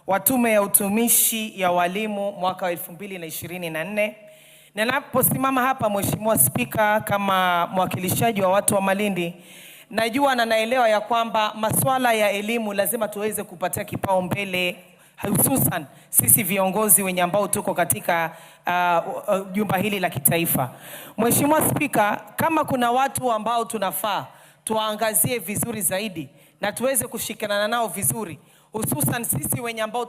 wa Tume ya Utumishi ya Walimu mwaka wa 2024. Na naposimama hapa Mheshimiwa Spika, kama mwakilishaji wa watu wa Malindi, najua na naelewa ya kwamba masuala ya elimu lazima tuweze kupatia kipaumbele, hususan sisi viongozi wenye ambao tuko katika jumba hili la kitaifa. Mheshimiwa Spika, kama kuna watu ambao tunafaa tuangazie vizuri zaidi na tuweze kushikana nao vizuri, hususan sisi wenye ambao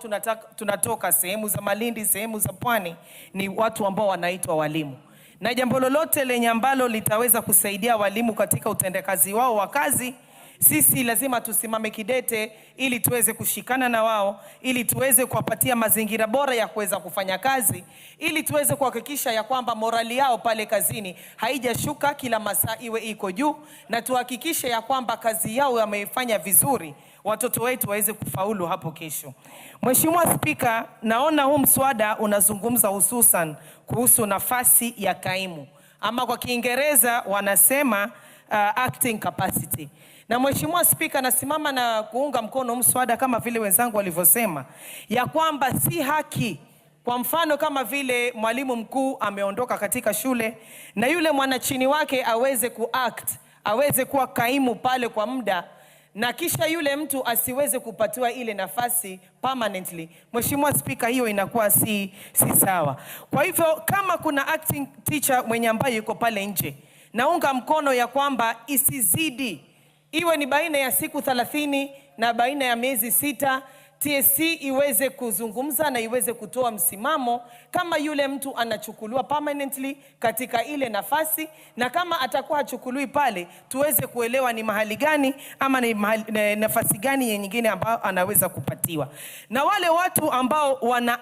tunatoka sehemu za Malindi, sehemu za Pwani, ni watu ambao wanaitwa walimu. Na jambo lolote lenye ambalo litaweza kusaidia walimu katika utendakazi wao wa kazi, sisi lazima tusimame kidete ili tuweze kushikana na wao, ili tuweze kuwapatia mazingira bora ya kuweza kufanya kazi, ili tuweze kuhakikisha ya kwamba morali yao pale kazini haijashuka, kila masaa iwe iko juu, na tuhakikishe ya kwamba kazi yao wameifanya vizuri, watoto wetu waweze kufaulu hapo kesho. Mheshimiwa Spika, naona huu mswada unazungumza hususan kuhusu nafasi ya kaimu, ama kwa Kiingereza wanasema acting capacity. Na Mheshimiwa Spika, nasimama na kuunga mkono mswada kama vile wenzangu walivyosema ya kwamba si haki, kwa mfano kama vile mwalimu mkuu ameondoka katika shule na yule mwanachini wake aweze aweze kuwa kaimu pale kwa muda, na kisha yule mtu asiweze kupatiwa ile nafasi permanently. Mheshimiwa Spika, hiyo inakuwa si sawa. Kwa hivyo kama kuna acting teacher mwenye ambaye yuko pale nje, naunga mkono ya kwamba isizidi, iwe ni baina ya siku 30 na baina ya miezi 6, TSC iweze kuzungumza na iweze kutoa msimamo kama yule mtu anachukuliwa permanently katika ile nafasi, na kama atakuwa hachukuliwi pale tuweze kuelewa ni mahali gani ama ni nafasi gani nyingine ambayo anaweza kupatiwa. Na wale watu ambao wana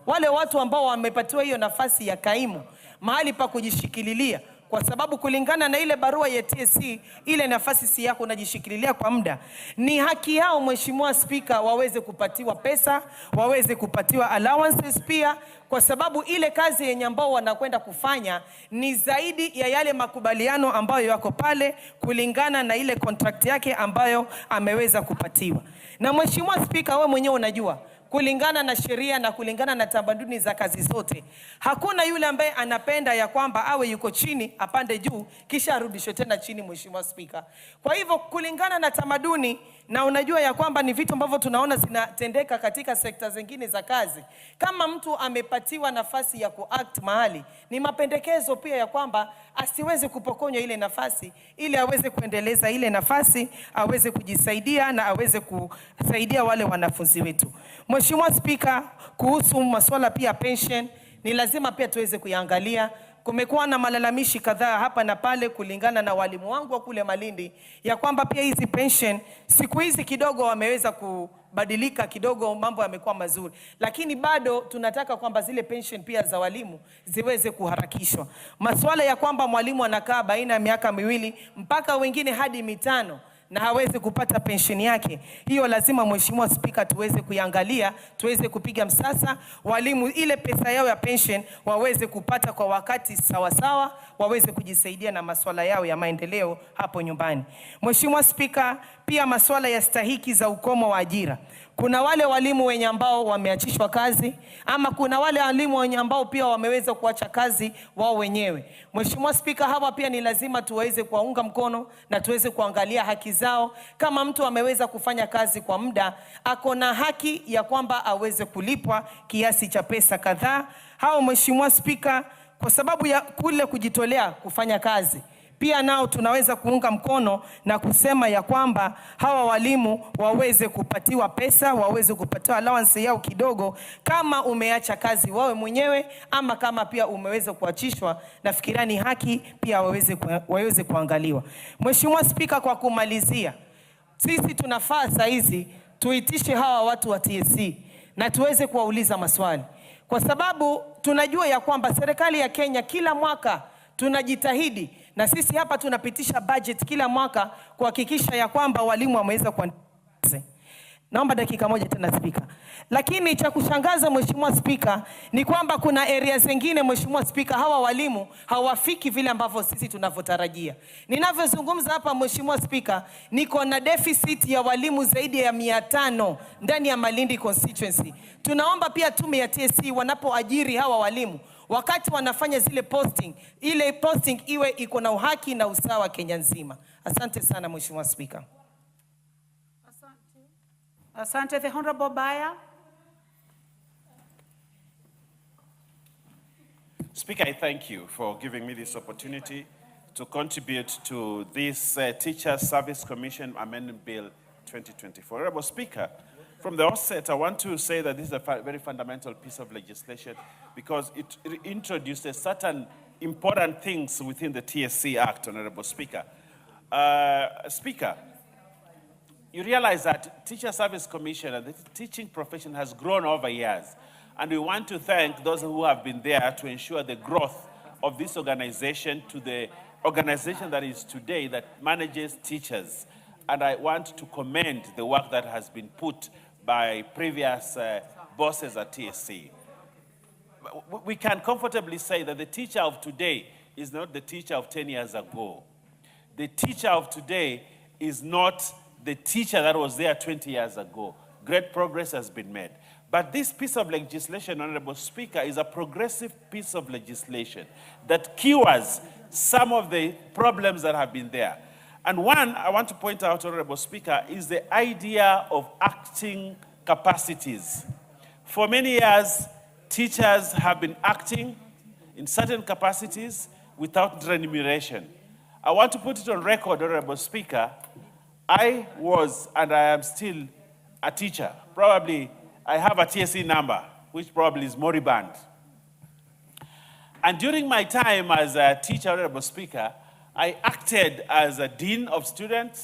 wale watu ambao wamepatiwa hiyo nafasi ya kaimu, mahali pa kujishikililia, kwa sababu kulingana na ile barua ya TSC, ile nafasi si yako, unajishikililia kwa muda, ni haki yao Mheshimiwa Spika waweze kupatiwa pesa, waweze kupatiwa allowances pia, kwa sababu ile kazi yenye ambao wanakwenda kufanya ni zaidi ya yale makubaliano ambayo yako pale kulingana na ile contract yake ambayo ameweza kupatiwa. Na Mheshimiwa Spika, wewe mwenyewe unajua kulingana na sheria na kulingana na tamaduni za kazi zote, hakuna yule ambaye anapenda ya kwamba awe yuko chini apande juu kisha arudishwe tena chini, Mheshimiwa Spika. Kwa hivyo kulingana na tamaduni, na unajua ya kwamba ni vitu ambavyo tunaona zinatendeka katika sekta zingine za kazi, kama mtu amepatiwa nafasi ya kuact mahali, ni mapendekezo pia ya kwamba asiweze kupokonywa ile nafasi, ili aweze kuendeleza ile nafasi, aweze kujisaidia na aweze kusaidia wale wanafunzi wetu. Mheshimiwa Spika, kuhusu masuala pia pension, ni lazima pia tuweze kuiangalia. Kumekuwa na malalamishi kadhaa hapa na pale kulingana na walimu wangu wa kule Malindi ya kwamba pia hizi pension siku hizi kidogo wameweza kubadilika kidogo, mambo yamekuwa mazuri, lakini bado tunataka kwamba zile pension pia za walimu ziweze kuharakishwa. Masuala ya kwamba mwalimu anakaa baina ya miaka 2 mpaka wengine hadi 5 na hawezi kupata pension yake, hiyo lazima Mheshimiwa Spika tuweze kuiangalia, tuweze kupiga msasa, walimu ile pesa yao ya pension waweze kupata kwa wakati sawa, waweze kujisaidia na masuala yao ya maendeleo hapo nyumbani. Mheshimiwa Spika, pia masuala ya stahiki za ukomo wa ajira. Kuna wale walimu wenye ambao wameachishwa kazi, ama kuna wale walimu wenye ambao pia wameweza kuacha kazi wao wenyewe. Mheshimiwa Spika, hawa pia ni lazima tuweze kuwaunga mkono na tuweze kuangalia haki zao. Kama mtu ameweza kufanya kazi kwa muda, ako na haki ya kwamba aweze kulipwa kiasi cha pesa kadhaa. Hao Mheshimiwa Spika, kwa sababu ya kule kujitolea kufanya kazi, pia nao tunaweza kuunga mkono na kusema ya kwamba hawa walimu waweze kupatiwa pesa, waweze kupatiwa allowance yao kidogo, kama umeacha kazi wawe mwenyewe, ama kama pia umeweza kuachishwa, nafikiria ni haki pia waweze kuangaliwa. Mheshimiwa Spika, kwa kumalizia, sisi tunafaa saa hizi tuitishe hawa watu wa TSC na tuweze kuwauliza maswali, kwa sababu tunajua ya kwamba serikali ya Kenya kila mwaka tunajitahidi, na sisi hapa tunapitisha budget kila mwaka kuhakikisha ya kwamba walimu wameweza kuandikwa. Naomba dakika moja tena Spika. Lakini cha kushangaza Mheshimiwa Spika ni kwamba kuna area zingine Mheshimiwa Spika, hawa walimu hawafiki vile ambavyo sisi tunavyotarajia. Ninavyozungumza hapa Mheshimiwa Spika, niko na deficit ya walimu zaidi ya 500 ndani ya Malindi constituency. Tunaomba pia tume ya TSC wanapoajiri hawa walimu, wakati wanafanya zile posting, ile posting iwe iko na uhaki na usawa Kenya nzima. Asante sana Mheshimiwa Spika. Asante. The Honorable Baya. Speaker, I thank you for giving me this opportunity to contribute to this Teacher Service Commission Amendment Bill 2024. Honorable Speaker, from the outset, I want to say that this is a very fundamental piece of legislation because it introduces certain important things within the TSC Act, Honorable Speaker. Speaker, you realize that Teacher Service Commission and the teaching profession has grown over years. And we want to thank those who have been there to ensure the growth of this organization to the organization that is today that manages teachers. And I want to commend the work that has been put by previous bosses at TSC. We can comfortably say that the teacher of today is not the teacher of 10 years ago. The teacher of today is not the teacher that was there 20 years ago. Great progress has been made. But this piece of legislation, Honorable Speaker, is a progressive piece of legislation that cures some of the problems that have been there. And one I want to point out, Honorable Speaker, is the idea of acting capacities. For many years, teachers have been acting in certain capacities without remuneration. I want to put it on record, Honorable Speaker, I was and I am still a teacher. Probably I have a TSC number, which probably is moribund. And during my time as a teacher, Honorable Speaker, I acted as a dean of students,